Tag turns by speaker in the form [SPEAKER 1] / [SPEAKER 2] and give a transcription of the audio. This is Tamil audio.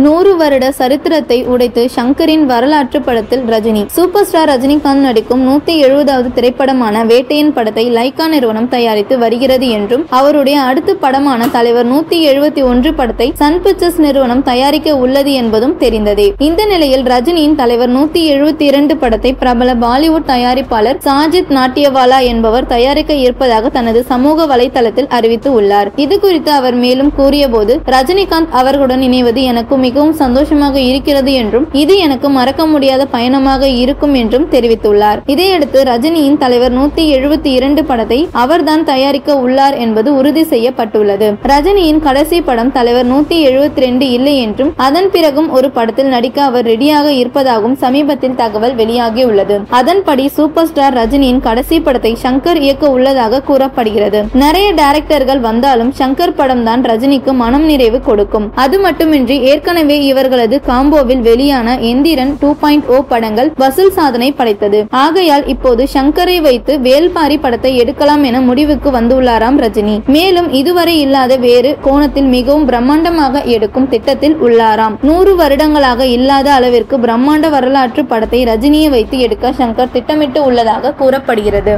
[SPEAKER 1] 100 வருட சரித்திரத்தை உடைத்து ஷங்கரின் வரலாற்று படத்தில் ரஜினி. சூப்பர் ஸ்டார் ரஜினிகாந்த் நடிக்கும் 170வது திரைப்படமான வேட்டையன் படத்தை லைகா நிறுவனம் தயாரித்து வருகிறது என்றும், அவருடைய அடுத்த படமான தலைவர் 171 படத்தை சன் பிக்சர்ஸ் நிறுவனம் தயாரிக்க உள்ளது என்பதும் தெரிந்ததே. இந்த நிலையில் ரஜினியின் தலைவர் 172 படத்தை பிரபல பாலிவுட் தயாரிப்பாளர் சாஜித் நாட்டியவாலா என்பவர் தயாரிக்க இருப்பதாக தனது சமூக வலைதளத்தில் அறிவித்து உள்ளார். இது குறித்து அவர் மேலும் கூறியபோது, ரஜினிகாந்த் அவர்களுடன் இணைவது எனக்கு மிகவும் சந்தோஷமாக இருக்கிறது என்றும், இது எனக்கு மறக்க முடியாத பயணமாக இருக்கும் என்றும் தெரிவித்துள்ளார். இதையடுத்து ரஜினியின் தலைவர் 172 படத்தை அவர்தான் தயாரிக்க உள்ளார் என்பது உறுதி செய்யப்பட்டுள்ளது. ரஜினியின் கடைசி படம் தலைவர் 172 இல்லை என்றும், அதன் பிறகும் ஒரு படத்தில் நடிக்க அவர் ரெடியாக இருப்பதாகவும் சமீபத்தில் தகவல் வெளியாகியுள்ளது. அதன்படி சூப்பர் ஸ்டார் ரஜினியின் கடைசி படத்தை ஷங்கர் இயக்க உள்ளதாக கூறப்படுகிறது. நிறைய டைரக்டர்கள் வந்தாலும் ஷங்கர் படம் தான் ரஜினிக்கு மனம் நிறைவு கொடுக்கும். அது மட்டுமின்றி ஏற்கனவே இவர்களது காம்போவில் வெளியான எந்திரன் 2.0 படங்கள் வசூல் சாதனை படைத்தது. ஆகையால் இப்போது ஷங்கரை வைத்து வேல்பாரி படத்தை எடுக்கலாம் என முடிவுக்கு வந்துள்ளாராம் ரஜினி. மேலும் இதுவரை இல்லாத வேறு கோணத்தில் மிகவும் பிரம்மாண்டமாக எடுக்கும் திட்டத்தில் உள்ளாராம். 100 வருடங்களாக இல்லாத அளவிற்கு பிரம்மாண்ட வரலாற்று படத்தை ரஜினியை வைத்து எடுக்க ஷங்கர் திட்டமிட்டு உள்ளதாக கூறப்படுகிறது.